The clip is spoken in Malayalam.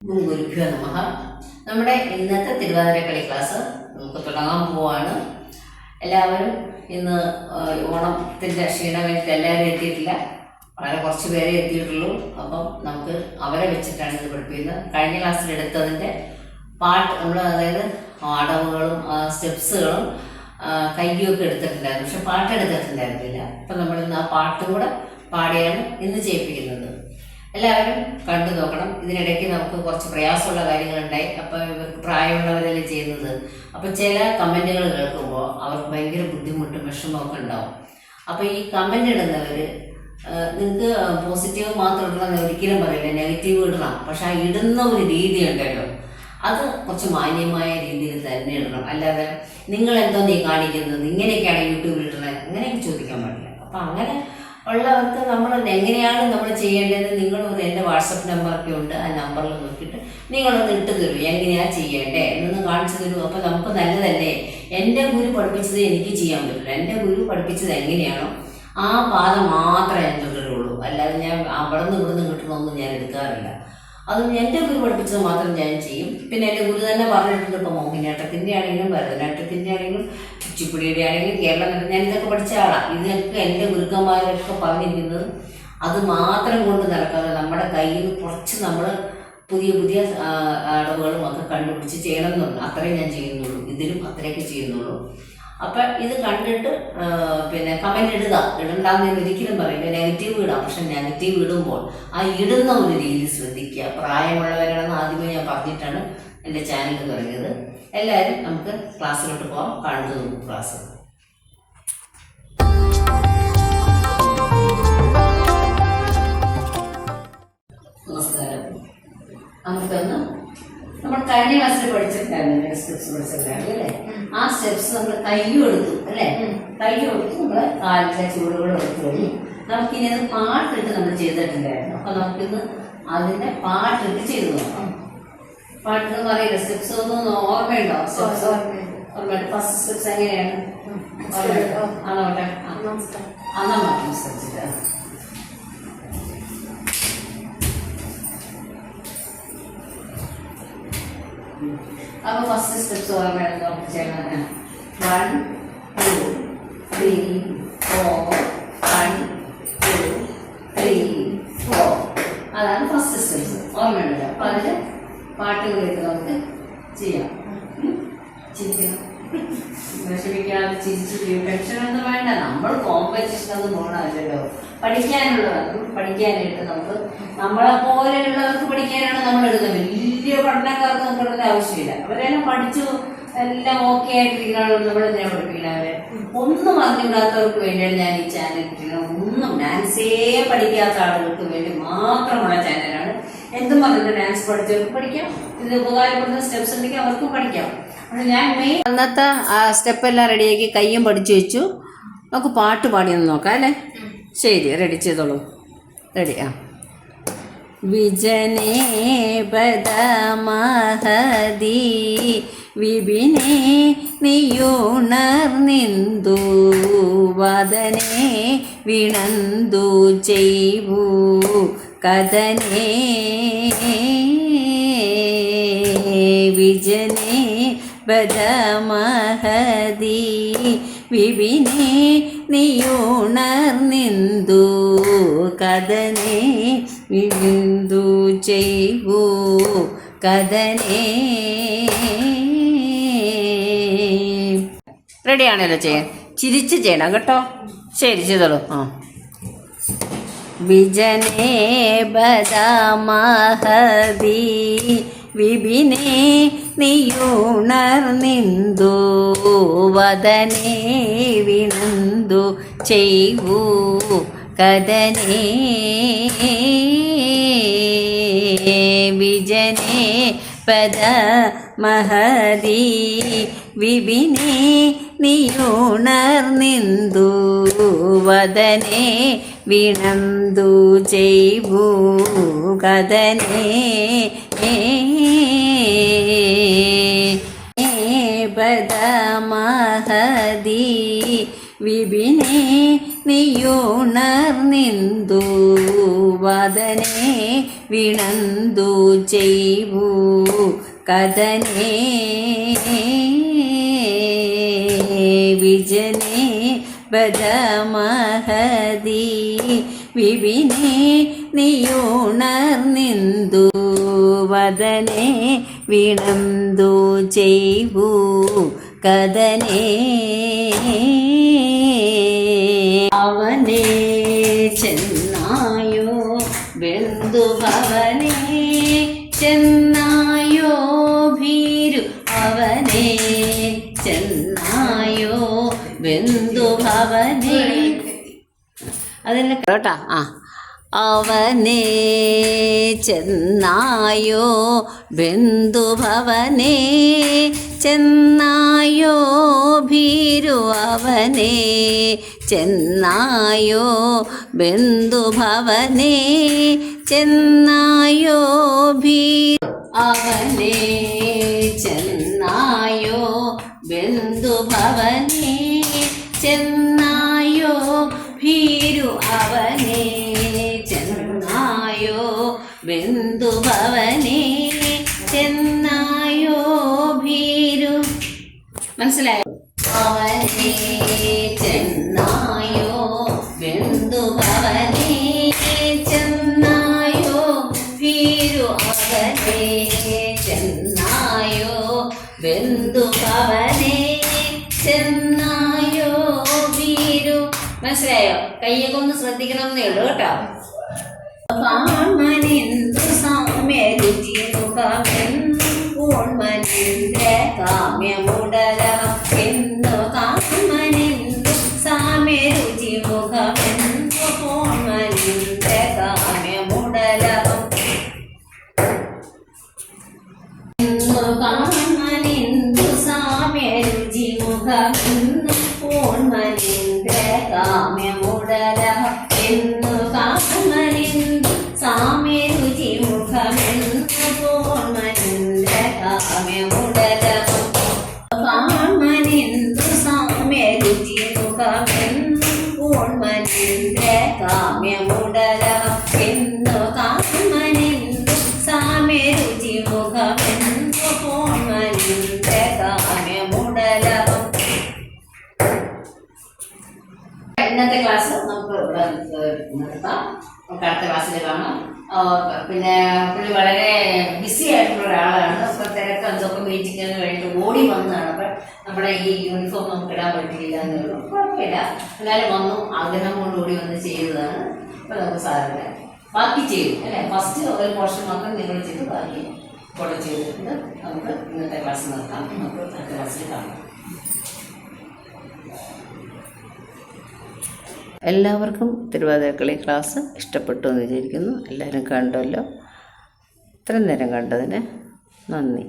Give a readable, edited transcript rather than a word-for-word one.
ഗുരുഭ്യോ നമഃ. നമ്മുടെ ഇന്നത്തെ തിരുവാതിരക്കളി ക്ലാസ് നമുക്ക് തുടങ്ങാൻ പോവാണ്. എല്ലാവരും ഇന്ന് ഓണത്തിൻ്റെ ക്ഷീണം കഴിഞ്ഞിട്ട് എല്ലാവരും എത്തിയിട്ടില്ല, വളരെ കുറച്ച് പേരെ എത്തിയിട്ടുള്ളൂ. അപ്പം നമുക്ക് അവരെ വെച്ചിട്ടാണ് ഇത് പഠിപ്പിക്കുന്നത്. കഴിഞ്ഞ ക്ലാസ്സിൽ എടുത്തതിൻ്റെ പാട്ട് നമ്മൾ, അതായത് അടവുകളും സ്റ്റെപ്സുകളും കയ്യൊക്കെ എടുത്തിട്ടുണ്ടായിരുന്നു, പക്ഷെ പാട്ട് എടുത്തിട്ടുണ്ടായിരുന്നില്ല. അപ്പം നമ്മളിന്ന് ആ പാട്ടും കൂടെ പാടിയാണ് ഇന്ന് ചെയ്യിപ്പിക്കുന്നത്. എല്ലാവരും കണ്ടു നോക്കണം. ഇതിനിടയ്ക്ക് നമുക്ക് കുറച്ച് പ്രയാസമുള്ള കാര്യങ്ങളുണ്ടായി. അപ്പോൾ ഇവർക്ക് പ്രായമുള്ളവരല്ലേ ചെയ്യുന്നത്, അപ്പോൾ ചില കമൻറ്റുകൾ കേൾക്കുമ്പോൾ അവർക്ക് ഭയങ്കര ബുദ്ധിമുട്ടും വിഷമമൊക്കെ ഉണ്ടാവും. അപ്പോൾ ഈ കമൻ്റ് ഇടുന്നവർ, നിങ്ങൾക്ക് പോസിറ്റീവ് മാത്രം ഇടണമെന്ന് ഒരിക്കലും പറയില്ല, നെഗറ്റീവ് ഇടണം. പക്ഷെ ആ ഇടുന്ന ഒരു രീതി ഉണ്ടല്ലോ, അത് കുറച്ച് മാന്യമായ രീതിയിൽ തന്നെ ഇടണം. അല്ലാതെ നിങ്ങളെന്തോ നീ കാണിക്കുന്നത്, ഇങ്ങനെയൊക്കെയാണ് യൂട്യൂബിൽ ഇടണത്, അങ്ങനെയൊക്കെ ചോദിക്കാൻ പാടില്ല. അപ്പം അങ്ങനെ ഉള്ളവർക്ക് നമ്മൾ എങ്ങനെയാണ് നമ്മൾ ചെയ്യേണ്ടത്, നിങ്ങളൊന്ന് എൻ്റെ വാട്സപ്പ് നമ്പറൊക്കെ ഉണ്ട്, ആ നമ്പറിൽ നോക്കിയിട്ട് നിങ്ങളൊന്ന് ഇട്ട് തരും എങ്ങനെയാണ് ചെയ്യേണ്ടേ എന്നൊന്ന് കാണിച്ചു തരും. അപ്പോൾ നമുക്ക് നല്ലതല്ലേ. എൻ്റെ ഗുരു പഠിപ്പിച്ചത് എനിക്ക് ചെയ്യാൻ പറ്റില്ല. എൻ്റെ ഗുരു പഠിപ്പിച്ചത് എങ്ങനെയാണോ ആ പാത മാത്രമേ ഞാൻ തൊട്ടിട്ടുള്ളൂ. അല്ലാതെ ഞാൻ അവിടെ നിന്ന് ഇവിടുന്ന് കിട്ടണമെന്നും ഞാൻ എടുക്കാറില്ല. അതും എൻ്റെ ഗുരു പഠിപ്പിച്ചത് മാത്രം ഞാൻ ചെയ്യും. പിന്നെ എൻ്റെ ഗുരു തന്നെ പറഞ്ഞിട്ടുണ്ട്, ഇപ്പോൾ മോഹിനിയാട്ടത്തിൻ്റെ ആണെങ്കിലും ഭരതനാട്യത്തിൻ്റെ ആണെങ്കിലും കുച്ചിപ്പുടിയുടെ ആണെങ്കിലും കേരള നടനം, ഞാൻ ഇതൊക്കെ പഠിച്ച ആളാണ്. ഇതൊക്കെ എൻ്റെ ഗുരുക്കന്മാരൊക്കെ പറഞ്ഞിരിക്കുന്നത് അത് മാത്രം കൊണ്ട് നടക്കാതെ നമ്മുടെ കയ്യിൽ കുറച്ച് നമ്മൾ പുതിയ പുതിയ അടവുകളും ഒക്കെ കണ്ടുപിടിച്ച് ചെയ്യണമെന്നുണ്ട്. അത്രയും ഞാൻ ചെയ്യുന്നുള്ളൂ, ഇതിലും അത്രയൊക്കെ ചെയ്യുന്നുള്ളൂ. അപ്പം ഇത് കണ്ടിട്ട് പിന്നെ കമൻറ്റ് ഇടണ്ടെന്ന് ഞാൻ ഒരിക്കലും പറയില്ല. നെഗറ്റീവ് ഇടാം, പക്ഷെ നെഗറ്റീവ് ഇടുമ്പോൾ ആ ഇടുന്ന ഒരു രീതി ശ്രദ്ധിക്കുക. പ്രായമുള്ളവരാണെന്ന് ആദ്യമേ ഞാൻ പറഞ്ഞിട്ടാണ് എൻ്റെ ചാനൽ തുടങ്ങിയത്. എല്ലാവരും നമുക്ക് ക്ലാസ്സിലോട്ട് പോകാം. കണ്ടു നോക്കും ക്ലാസ്. നമസ്കാരം. നമുക്കൊന്ന് നമ്മൾ കഴിഞ്ഞ ക്ലാസ്സിൽ പഠിച്ചിട്ടുണ്ടായിരുന്നു, സ്റ്റെപ്സ് പഠിച്ചിട്ടുണ്ടായിരുന്നു അല്ലേ? ആ സ്റ്റെപ്സ് നമ്മൾ കയ്യും എടുത്തു അല്ലേ? കയ്യും എടുത്ത് നമ്മൾ കാലിലെ ചൂടുകളും എടുത്തു കഴിഞ്ഞു. നമുക്കിനി അത് പാട്ടിട്ട് നമ്മൾ ചെയ്തിട്ടുണ്ടായിരുന്നു. അപ്പം നമുക്കിന്ന് അതിൻ്റെ പാട്ടിട്ട് ചെയ്തു നോക്കാം. പാട്ടെന്ന് പറയില്ല, സ്റ്റെപ്സ് ഒന്നും ഓർമ്മയുണ്ടോ? സ്റ്റെപ്സ് ഓർമ്മയുണ്ട്. ഫസ്റ്റ് സ്റ്റെപ്സ് എങ്ങനെയാണ്? ആണോട്ടെ, അന്നാ മാറ്റം സ്റ്റെപ്സിട്ട്. അപ്പോൾ ഫസ്റ്റ് സ്റ്റെപ്സ് ഓർമ്മയുണ്ട്. നമുക്ക് ചെയ്യണം 1 2 3 4 1 2 3 4. അതാണ് ഫസ്റ്റ് സ്റ്റെപ്സ്. ഓർമ്മയുണ്ടല്ലോ. അപ്പോൾ അതിൽ പാട്ടുകളിട്ട് നമുക്ക് ചെയ്യാം. ചിരിക്കണം, വിഷമിക്കാതെ ചിരിച്ച് ചെയ്യും. ടെൻഷനൊന്നും വേണ്ട. നമ്മൾ കോമ്പറ്റീഷനൊന്നും പോകണമല്ലോ, പഠിക്കാനുള്ളതാണ്. പഠിക്കാനായിട്ട് നമുക്ക് നമ്മളെ പോലെയുള്ളവർക്ക് പഠിക്കാനാണ് നമ്മൾ എടുക്കുന്നത്. വലിയ പഠനക്കാർക്ക് നമുക്ക് ഇടേണ്ട ആവശ്യമില്ല. അവരെല്ലാം പഠിച്ചു എല്ലാം ഓക്കെ ആയിട്ടിരിക്കണം. നമ്മൾ എന്തിനാണ് പഠിപ്പിക്കണം അവരെ? ഒന്നും അറിഞ്ഞില്ലാത്തവർക്ക് വേണ്ടിയാണ് ഞാൻ ഈ ചാനൽ ഇട്ടിരിക്കുന്നത്. ഒന്നും ഡാൻസേ പഠിക്കാത്ത ആളുകൾക്ക് വേണ്ടി മാത്രമുള്ള ചാനലാണ്. എന്തും പറഞ്ഞിട്ട് ഡാൻസ് പഠിച്ചവർക്ക് പഠിക്കാം. ഇത് ഉപകാരപ്പെടുന്ന സ്റ്റെപ്സ് ഉണ്ടെങ്കിൽ അവർക്കും പഠിക്കാം. പക്ഷെ ഞാൻ മെയിൻ അന്നത്തെ ആ സ്റ്റെപ്പ് എല്ലാം റെഡിയാക്കി കയ്യും പഠിച്ചു വെച്ചു. നമുക്ക് പാട്ട് പാടിയൊന്ന് നോക്കാം അല്ലേ? ശരി, റെഡി ചെയ്തോളൂ. റെഡി. ആ വിജനേ ബദമഹദി വിപിനേ നീയുണർന്നിന്ദു വദനേ വിണന്തു ചെയ്വൂ കഥനേ വിജനേ ബദമഹദി വിപിനേ നീയുണർന്നിന്ദു കഥനേ വിന്ദു ചെയ്വൂ കഥനേ. റെഡിയാണല്ലോ ചെയ്യാൻ? ചിരിച്ച് ചെയ്യണം കേട്ടോ. ശരി, ചെയ്തോളൂ. ആ വിജനേ ബദമഹദി വിപിനേ നീയുണർന്നിന്ദു വദനേ വിണന്തു ചെയ്വൂ കഥനേ വിജനേ പദമഹദി വിപിനേ നീയുണർന്നിന്ദു വദനേ വിണന്തു ചെയ്വൂ കഥനേ ബദമഹദി വിപിനേ നീയുണർന്നിന്ദു വദനേ വിണന്തു ചെയ്വൂ കഥനേ വിജനേ ബദമഹദി വിപിനേ നീയുണർന്നിന്ദു വദനേ വിണന്തു ചെയ്വൂ കഥനേ അവനേ ചെന്നായോ ബന്ധുഭവനേ ചെന്നായോ ഭീരു അവനേ ചെന്നായോ ബന്ധുഭവനേ അതല്ല കേട്ടാ അവനേ ചെന്നായോ ബന്ധുഭവനേ ചെന്നായോ ഭീരു അവനേ ചെന്നായോ ബന്ധുഭവനേ ചെന്നായോ ഭീരു അവനേ ചെന്നായോ ബന്ധുഭവനേ ചെന്നായോ ഭീരു അവനേ ചെന്നായോ ബന്ധുഭവനേ ചെന്നായോ ഭീരു മനസ്സിലായോ അവനേ ചെന്നായോ ബന്ധുഭവനേ ചെന്നായോ ഭീരു അവനേ ചെന്നായോ ബന്ധുഭവനേ ചെന്നായോ ഭീരു മനസ്സിലായോ കയ്യൊക്കെ ഒന്ന് ശ്രദ്ധിക്കണം എന്നേ ഉള്ളൂ കേട്ടോ കാമനിന്ദു സാമ്യരുചി മുഖമെന്മനിന്ദ്ര കാമ്യമുടലം എന്നു കാമനിന്ദു സാമ്യരുചി മുഖമെന്മനിന്ദ്ര കാമ്യമുടലം എന്നു കാമനിന്ദു സാമ്യരുചി മുഖമെന്നു പൂൺമനിന്ദ്ര കാമ്യമുടലം എന്നു കാമനിന്ദു സാമ്യരുചി മുഖമെന്നു പൂൺമനിന്ദ്ര കാമ്യമുടലം കാമനിന്ദു സാമ്യരുചി മുഖമെന്നു പൂൺമനിന്ദ്ര കാമ്യമുടലം എന്നു കാമനിന്ദു സാമ്യരുചി മുഖമെന്നു പൂൺമനിന്ദ്ര കാമ്യമുടലം ഇന്നത്തെ ക്ലാസ് നമുക്ക് ഇവിടെ നിർത്താം. നമുക്ക് അടുത്ത ക്ലാസ്സിൽ കാണാം. പിന്നെ പുള്ളി വളരെ ബിസി ആയിട്ടുള്ള ഒരാളാണ്. അപ്പോൾ തിരക്ക് എന്തൊക്കെ മീറ്റിങ്ങിന് വേണ്ടി ഓടി വന്നതാണ്. അപ്പം നമ്മുടെ ഈ യൂണിഫോം നമുക്ക് ഇടാൻ പറ്റിയില്ല എന്നുള്ളൂ. കുഴപ്പമില്ല, എന്നാലും വന്നു ആഗ്രഹം കൊണ്ട് ഓടി വന്ന് ചെയ്തതാണ്. അപ്പോൾ നമുക്ക് സാറില്ല ബാക്കി ചെയ്തു അല്ലേ. ഫസ്റ്റ് ഒരു പോർഷൻ മാത്രം നിങ്ങൾ ചെയ്ത് ബാക്കി കൂടെ ചെയ്തിട്ടുണ്ട്. നമുക്ക് ഇന്നത്തെ ക്ലാസ് നിർത്താം. നമുക്ക് അടുത്ത ക്ലാസ്സിൽ കാണാം. എല്ലാവർക്കും തിരുവാതിരക്കളി ക്ലാസ് ഇഷ്ടപ്പെട്ടു എന്ന് വിചാരിക്കുന്നു. എല്ലാവരും കണ്ടല്ലോ. ഇത്രയും നേരം കണ്ടതിന് നന്ദി.